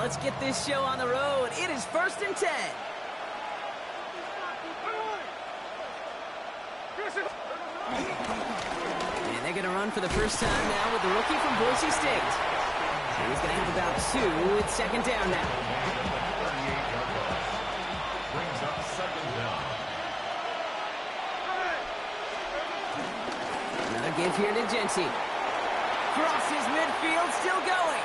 Let's get this show on the road. It is 1st and 10. And they're going to run for the first time now with the rookie from Boise State. And he's going to have about 2. It's 2nd down now. Brings up 2nd down. Another give here to Genty. Crosses midfield, still going.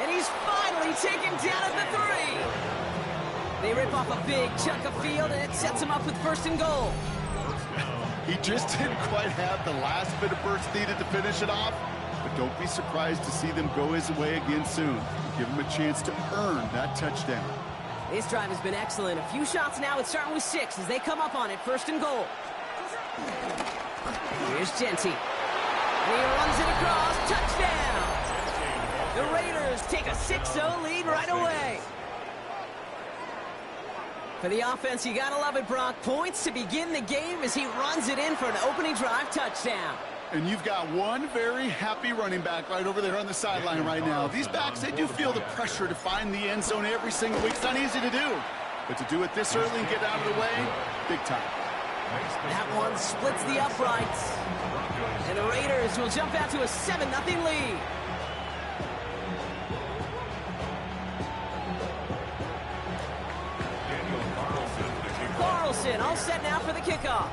And he's finally taken down at the 3. They rip off a big chunk of field, and it sets him up with 1st and goal. He just didn't quite have the last bit of burst needed to finish it off, but don't be surprised to see them go his way again soon. Give him a chance to earn that touchdown. This drive has been excellent. A few shots now. It's starting with 6 as they come up on it. 1st and goal. Here's Genty. And he runs it across. Touchdown! The Raiders take a 6-0 lead right away. For the offense, you gotta love it, Brock. Points to begin the game as he runs it in for an opening drive touchdown. And you've got one very happy running back right over there on the sideline right now. These backs, they do feel the pressure to find the end zone every single week. It's not easy to do. But to do it this early and get out of the way, big time. That one splits the uprights. And the Raiders will jump out to a 7-0 lead. Carlson all set now for the kickoff.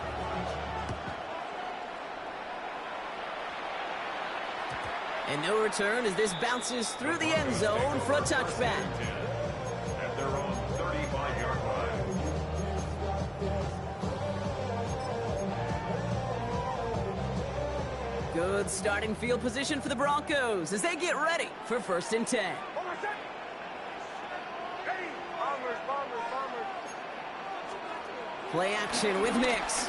And no return as this bounces through the end zone for a touchback. At their own 35-yard line. Good starting field position for the Broncos as they get ready for 1st and 10. Play action with Nix.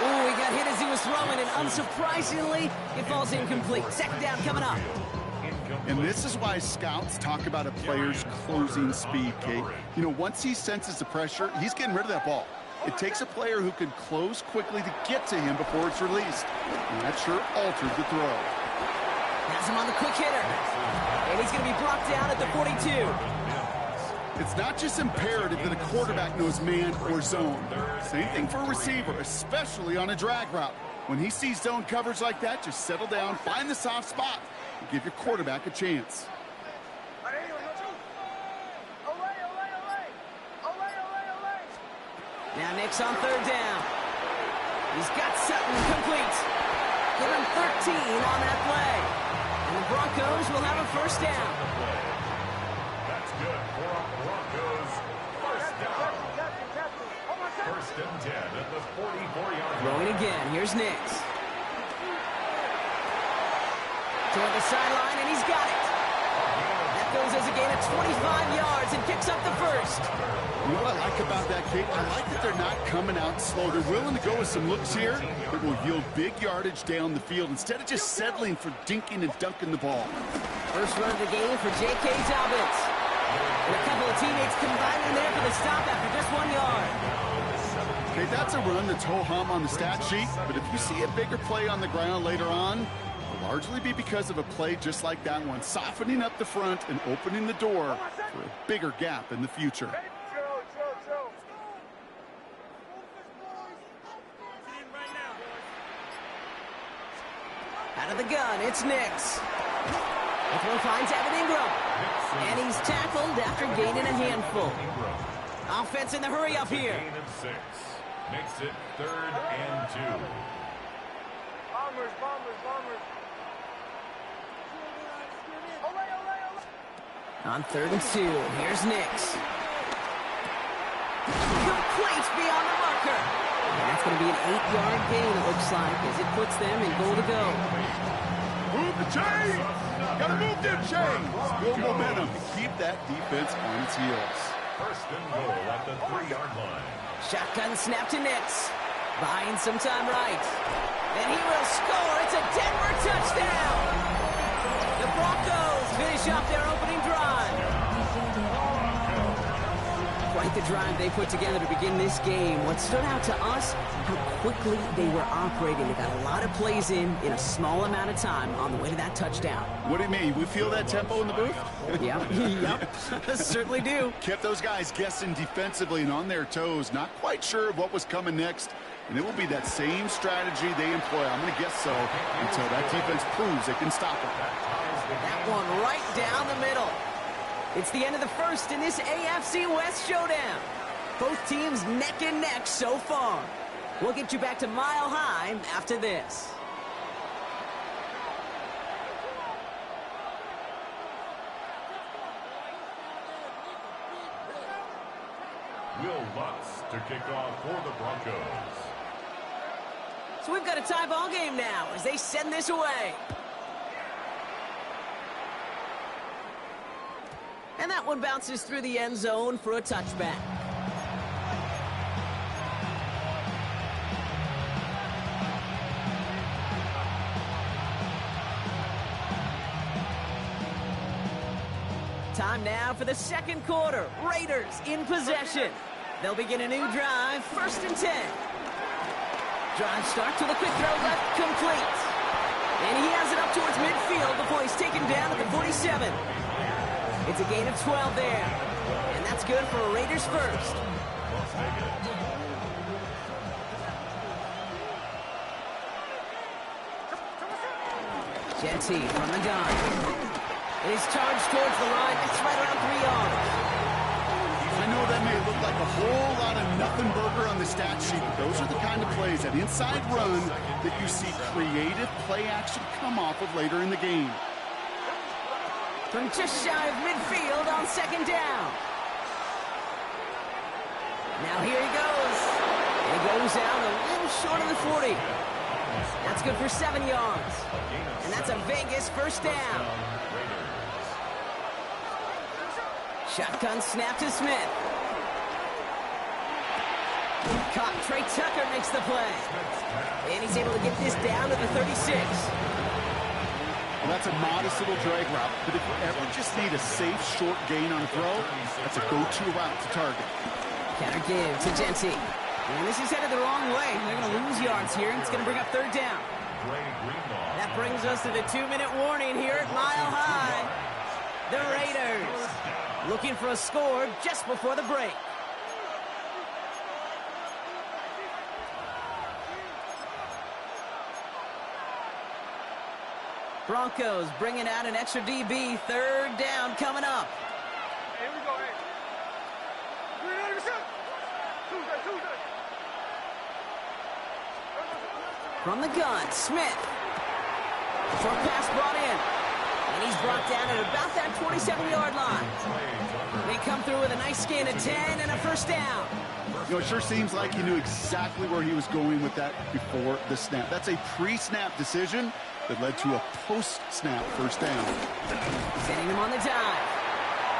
Ooh, he got hit as he was throwing, and unsurprisingly, it falls incomplete. 2nd down coming up. And this is why scouts talk about a player's closing speed, Kate. You know, once he senses the pressure, he's getting rid of that ball. It takes a player who can close quickly to get to him before it's released. And that sure altered the throw. Has him on the quick hitter. And he's going to be brought down at the 42. It's not just imperative that a quarterback knows man or zone. Same thing for a receiver, especially on a drag route. When he sees zone coverage like that, just settle down, find the soft spot, and give your quarterback a chance. Now Nix on 3rd down. He's got Sutton complete. Give him 13 on that play. And the Broncos will have a 1st down. That's good for our Broncos. 1st down. 1st and 10 at the 44-yard line. Throwing again. Here's Nix. Toward the sideline, and he's got it. That goes as a gain of 25 yards and picks up the 1st. You know what I like about that, Kate? I like that they're not coming out slow. They're willing to go with some looks here that will yield big yardage down the field instead of just settling for dinking and dunking the ball. First run of the game for J.K. Dobbins. And a couple of teammates combining there for the stop after just 1 yard. Okay, that's a run that's ho-hum on the stat sheet, but if you see a bigger play on the ground later on, it'll largely be because of a play just like that one, softening up the front and opening the door for a bigger gap in the future. Out of the gun, it's Nix. The throw finds Evan Ingram. And he's tackled after gaining a handful. Offense in the hurry up here. Gain of 6. Makes it 3rd and 2. Bombers. On 3rd and 2, here's Nix. Complete beyond the marker. And that's going to be an 8-yard gain, it looks like, as it puts them in goal to go. Move the chains! Gotta move them chains! Build momentum to keep that defense on its heels. 1st and goal at the 3-yard line. Shotgun snap to Nix. Buying some time right. And he will score. It's a Denver touchdown. The Broncos finish off their opening drive. Quite the drive they put together to begin this game. What stood out to us, how quickly they were operating. They got a lot of plays in a small amount of time on the way to that touchdown. What do you mean? We feel that tempo in the booth? Yep, certainly do. Kept those guys guessing defensively and on their toes, not quite sure of what was coming next. And it will be that same strategy they employ, I'm going to guess so, until that defense proves they can stop it. That one right down the middle. It's the end of the first in this AFC West showdown. Both teams neck and neck so far. We'll get you back to Mile High after this. Will Lutz to kick off for the Broncos. So we've got a tie ball game now as they send this away. And that one bounces through the end zone for a touchback. Time now for the second quarter. Raiders in possession. They'll begin a new drive, 1st and 10. Drive starts with a quick throw left, complete. And he has it up towards midfield before he's taken down at the 47. It's a gain of 12 there. And that's good for a Raiders first. Jetty from the gun. And he's charged towards the line. It's right around 3 yards. I know that may look like a whole lot of nothing burger on the stat sheet, but those are the kind of plays, that inside run, that you see creative play action come off of later in the game. From just shy of midfield on 2nd down. Now here he goes. He goes out a little short of the 40. That's good for 7 yards. And that's a Vegas 1st down. Shotgun snap to Smith. Caught. Trey Tucker makes the play. And he's able to get this down to the 36. Well, that's a modest little drag route, but if you ever just need a safe, short gain on a throw, that's a go-to route to target. Counter give to Genty. And this is headed the wrong way. They're going to lose yards here, and it's going to bring up 3rd down. That brings us to the 2-minute warning here at Mile High. The Raiders looking for a score just before the break. Broncos bringing out an extra DB. 3rd down coming up. Here we go, hey. Tuesday. From the gun, Smith. Short pass brought in. And he's brought down at about that 27-yard line. They come through with a nice gain of 10 and a 1st down. You know, it sure seems like he knew exactly where he was going with that before the snap. That's a pre-snap decision that led to a post-snap 1st down. Sending him on the dive.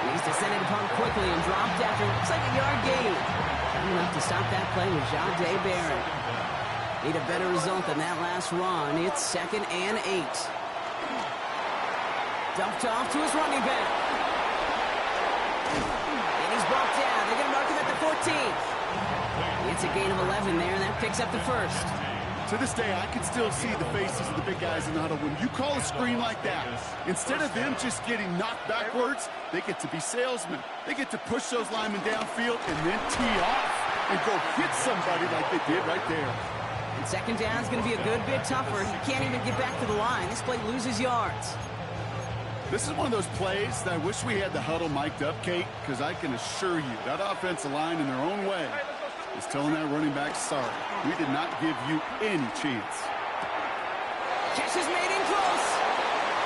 He's descended upon quickly and dropped after looks like a yard gain. Not enough to stop that play with Jahdae Barron. Need a better result than that last run. It's 2nd and 8. Dumped off to his running back. And he's brought down. They're going to mark him at the 14. It's a gain of 11 there, and that picks up the 1st. To this day, I can still see the faces of the big guys in the huddle. When you call a screen like that, instead of them just getting knocked backwards, they get to be salesmen. They get to push those linemen downfield and then tee off and go hit somebody like they did right there. And 2nd down is going to be a good bit tougher. He can't even get back to the line. This play loses yards. This is one of those plays that I wish we had the huddle mic'd up, Kate, because I can assure you that offensive line in their own way is telling that running back, sorry, we did not give you any chance. Catch is made in close.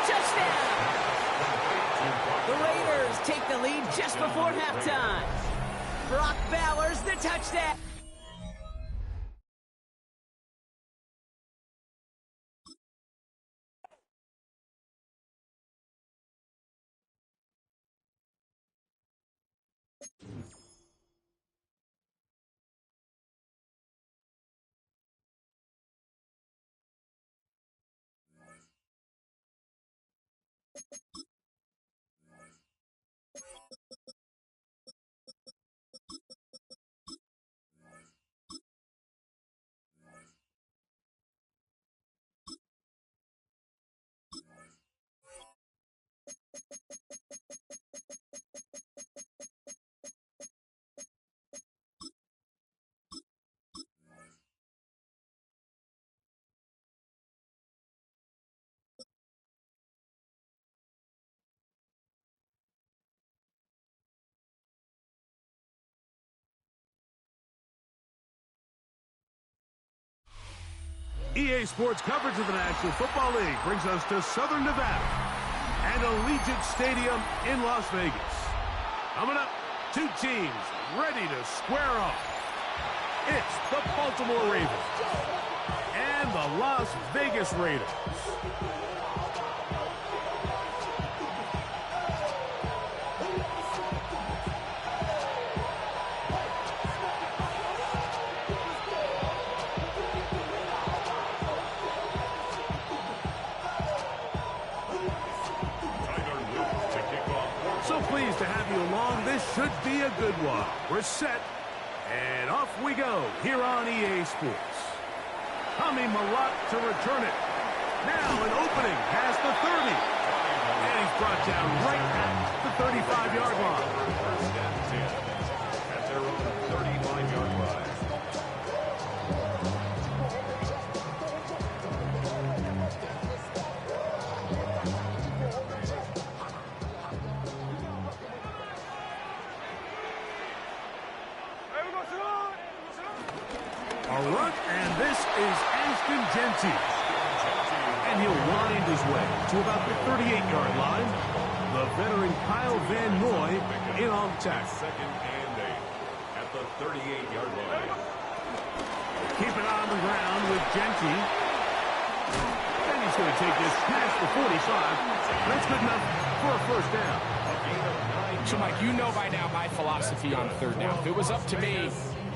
Touchdown. The Raiders take the lead just before halftime. Brock Bowers, the touchdown. EA Sports coverage of the National Football League brings us to Southern Nevada and Allegiant Stadium in Las Vegas. Coming up, two teams ready to square off. It's the Baltimore Ravens and the Las Vegas Raiders. So pleased to have you along. This should be a good one. We're set, and off we go here on EA Sports. Tommy Malott to return it. Now an opening past the 30. And he's brought down right at the 35-yard line. First and 10 at their own 35-yard line. A run, and this is Ashton Genty. And he'll wind his way to about the 38-yard line. The veteran Kyle Van Noy in on tackle. Second and 8 at the 38-yard line. Keep it on the ground with Genty. And he's going to take this past the 45. That's good enough for a first down. So, Mike, you know by now my philosophy on third down. If it was up to me,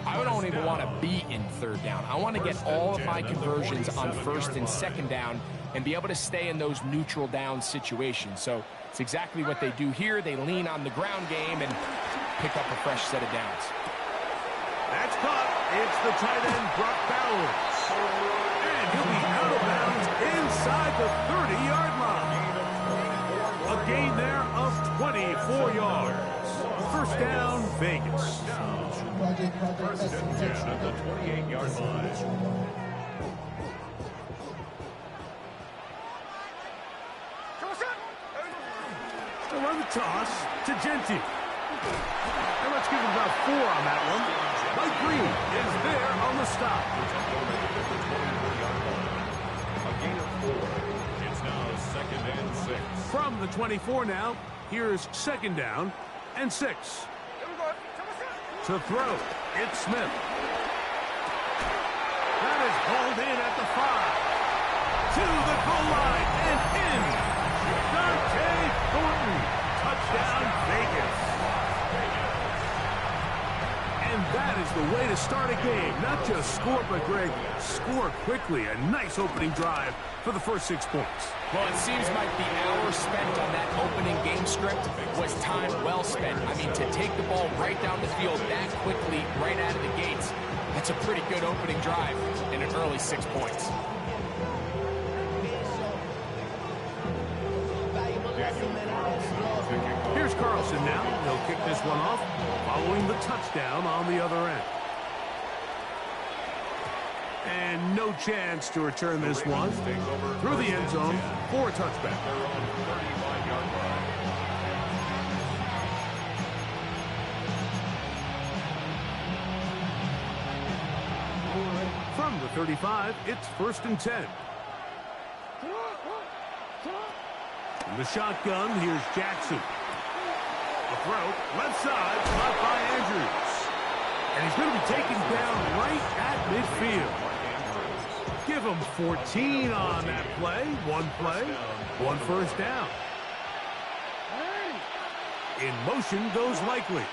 I don't even want to be in third down. I want to get all of my conversions on first and second down and be able to stay in those neutral down situations. So it's exactly what they do here. They lean on the ground game and pick up a fresh set of downs. That's caught. It's the tight end, Brock Bowers. And he'll be out of bounds inside the 30-yard line. A gain there of 24 yards. First down, Vegas. First and 10 at the 28-yard line. They'll run the toss to Genty. And let's give him about 4 on that one. Mike Green is there on the stop. A gain of 4. It's now second and 6. From the 24 now, here's second down and 6. To throw, it's Smith. That is hauled in at the 5. To the goal line and in. Dante Thornton. Touchdown, Vegas. And that is the way to start a game. Not just score, but, Greg, score quickly. A nice opening drive for the first 6 points. Well, it seems like the hour spent on that opening game script was time well spent. I mean, to take the ball right down the field that quickly, right out of the gates, that's a pretty good opening drive in an early 6 points. Here's Carlson now. He'll kick this one off, following the touchdown on the other end. And no chance to return this one through the end zone for a touchback. From the 35, it's first and 10. In the shotgun, here's Jackson. A throw, left side, caught by Andrews. And he's going to be taken down right at midfield. Give him 14 on that play. One first down. In motion goes Likely.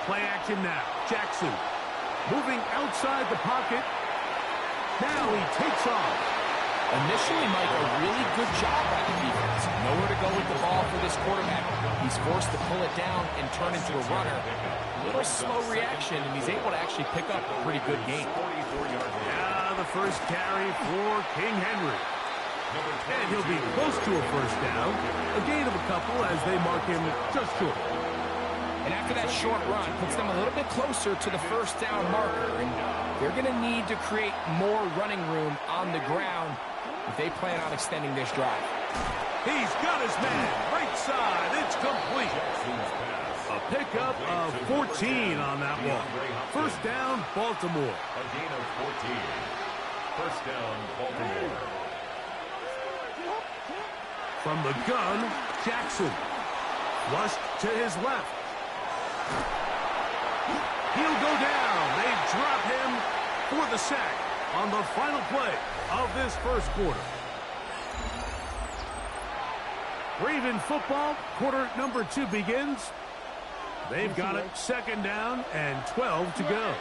Play action now. Jackson moving outside the pocket. Now he takes off. Initially, Mike, a really good job by the defense. Nowhere to go with the ball for this quarterback. He's forced to pull it down and turn into a runner. A little slow reaction, and he's able to actually pick up a pretty good gain. Now the first carry for King Henry. And he'll be close to a first down. A gain of a couple as they mark him just short. And after that short run, puts them a little bit closer to the first down marker. And they're going to need to create more running room on the ground if they plan on extending this drive. He's got his man. Right side. It's complete. A A pickup of 14 on that one. First down, Baltimore. A gain of 14. First down, Baltimore. From the gun, Jackson. Flushed to his left. He'll go down. They drop him for the sack on the final play of this first quarter. Raven football, quarter number 2 begins. They've got it second down and 12 to go.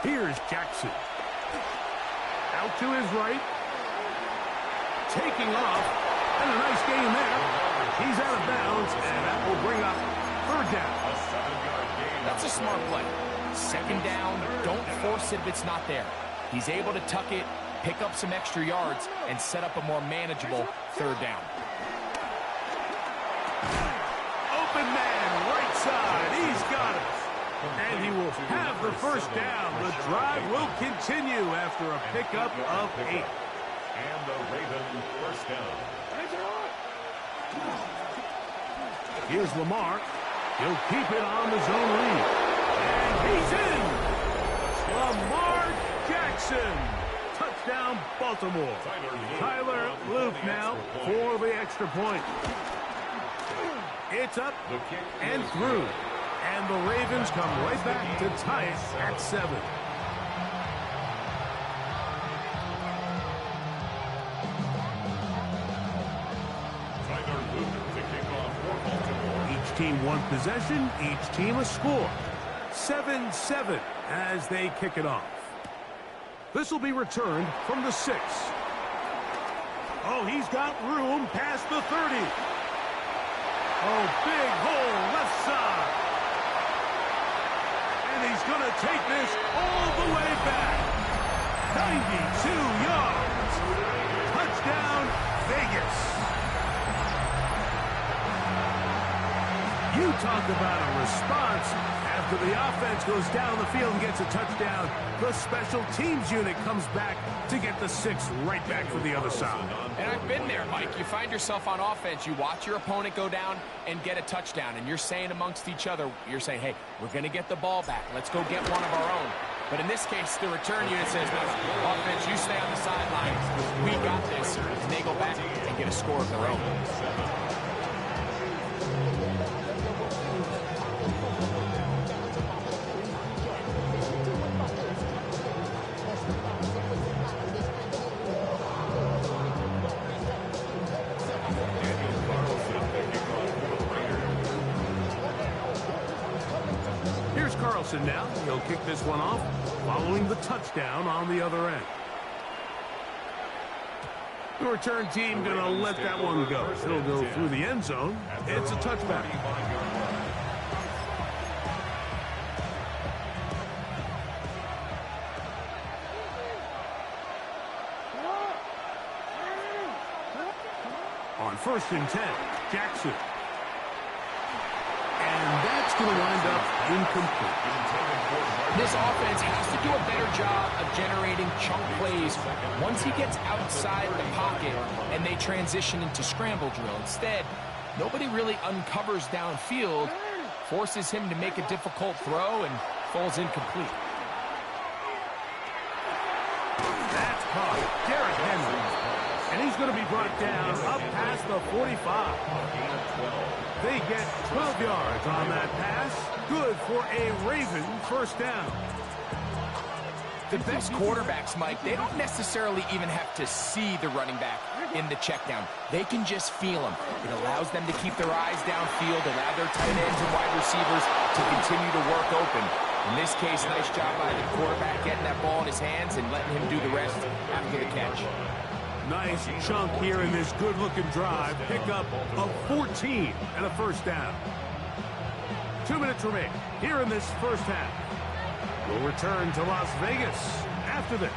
Here's Jackson. Out to his right. Taking off. And a nice gain there. He's out of bounds, and that will bring up third down. A 7-yard gain. That's a smart play. Second down, don't force it if it's not there. He's able to tuck it, pick up some extra yards, and set up a more manageable third down. Open man, right side. He's got it. And he will have the first down. The drive will continue after a pickup of 8. And the Ravens first down. Here's Lamar. He'll keep it on the zone read. And he's in. Lamar Jackson. Touchdown, Baltimore. Tyler Luke now for the extra point. It's up and through. And the Ravens come right back to tie it at 7. Each team one possession, each team a score. 7-7 as they kick it off. This will be returned from the 6. Oh, he's got room past the 30. Oh, big hole left side. And he's going to take this all the way back. 92 yards. Touchdown, Vegas. You talk about a response. After the offense goes down the field and gets a touchdown, the special teams unit comes back to get the 6 right back for the other side. And I've been there, Mike. You find yourself on offense, you watch your opponent go down and get a touchdown, and you're saying amongst each other, you're saying, hey, we're going to get the ball back. Let's go get one of our own. But in this case, the return unit says, no, offense, you stay on the sidelines. We got this. And they go back and get a score of their own. Now he'll kick this one off following the touchdown on the other end. The return team going to let that one go. It'll go through the end zone. It's a touchback. On 1st and 10, Jackson. And that's going to wind up incomplete. This offense has to do a better job of generating chunk plays once he gets outside the pocket and they transition into scramble drill. Instead, nobody really uncovers downfield, forces him to make a difficult throw, and falls incomplete. That's caught. Derrick Henry. And he's going to be brought down up past the 45. They get 12 yards on that pass. Good for a Raven first down. The best quarterbacks, Mike, they don't necessarily even have to see the running back in the check down. They can just feel him. It allows them to keep their eyes downfield, allow their tight ends and wide receivers to continue to work open. In this case, nice job by the quarterback getting that ball in his hands and letting him do the rest after the catch. Nice chunk here in this good-looking drive. Pickup of 14 and a first down. 2 minutes remain here in this first half. We'll return to Las Vegas after this.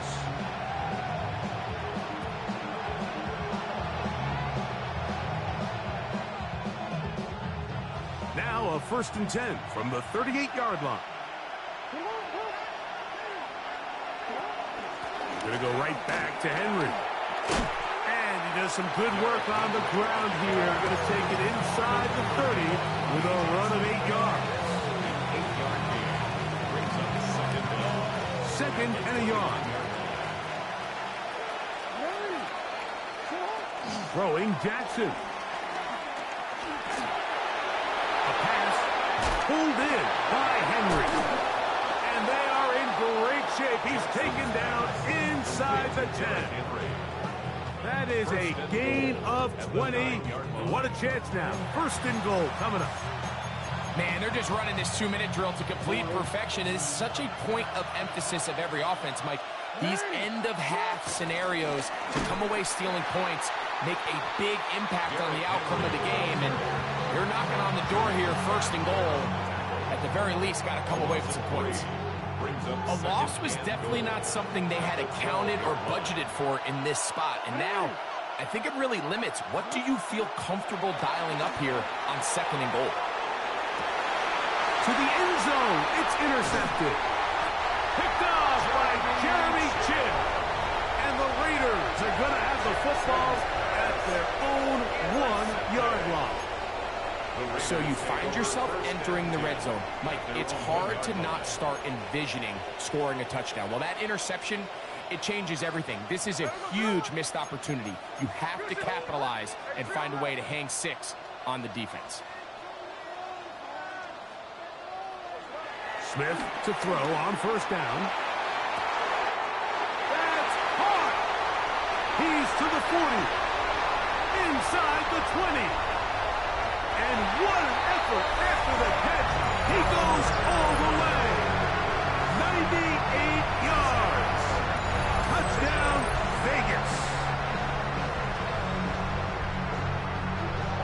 Now a 1st and 10 from the 38-yard line. Going to go right back to Henry. And he does some good work on the ground here. Going to take it inside the 30 with a run of 8 yards. 8-yard gain. Brings up a second down. Second and a yard. Throwing Jackson. A pass pulled in by Henry. And they are in great shape. He's taken down inside the 10. That is a gain of 20. What a chance now. First and goal coming up. Man, they're just running this 2-minute drill to complete perfection. It is such a point of emphasis of every offense, Mike. These end-of-half scenarios to come away stealing points make a big impact on the outcome of the game. And you're knocking on the door here, first and goal. At the very least, got to come away with some points. A loss was definitely not something they had accounted or budgeted for in this spot. And now, I think it really limits what do you feel comfortable dialing up here on second and goal. To the end zone, it's intercepted. Picked off by Jeremy Chin. And the Raiders are going to have the football at their own 1-yard line. So you find yourself entering the red zone. Mike, it's hard to not start envisioning scoring a touchdown. Well, that interception, it changes everything. This is a huge missed opportunity. You have to capitalize and find a way to hang 6 on the defense. Smith to throw on first down. That's caught. He's to the 40. Inside the 20. And what an effort after the catch. He goes all the way. 98 yards. Touchdown, Vegas.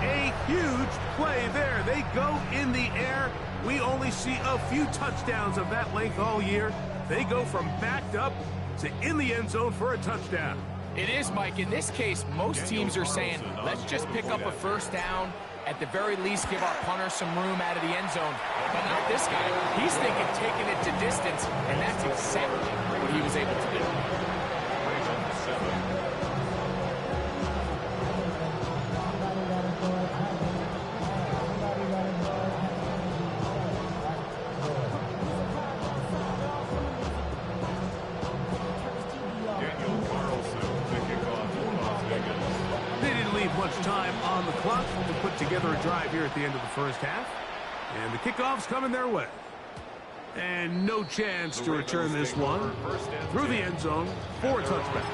A huge play there. They go in the air. We only see a few touchdowns of that length all year. They go from backed up to in the end zone for a touchdown. It is, Mike. In this case, most teams are saying, let's just pick up a first down. At the very least, give our punter some room out of the end zone. But not this guy. He's thinking taking it to distance, and that's exactly what he was able to do. Much time on the clock to put together a drive here at the end of the first half. And the kickoff's coming their way. And no chance to return this one through the end zone for a touchback.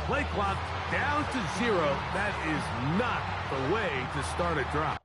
Play clock down to 0. That is not the way to start a drive.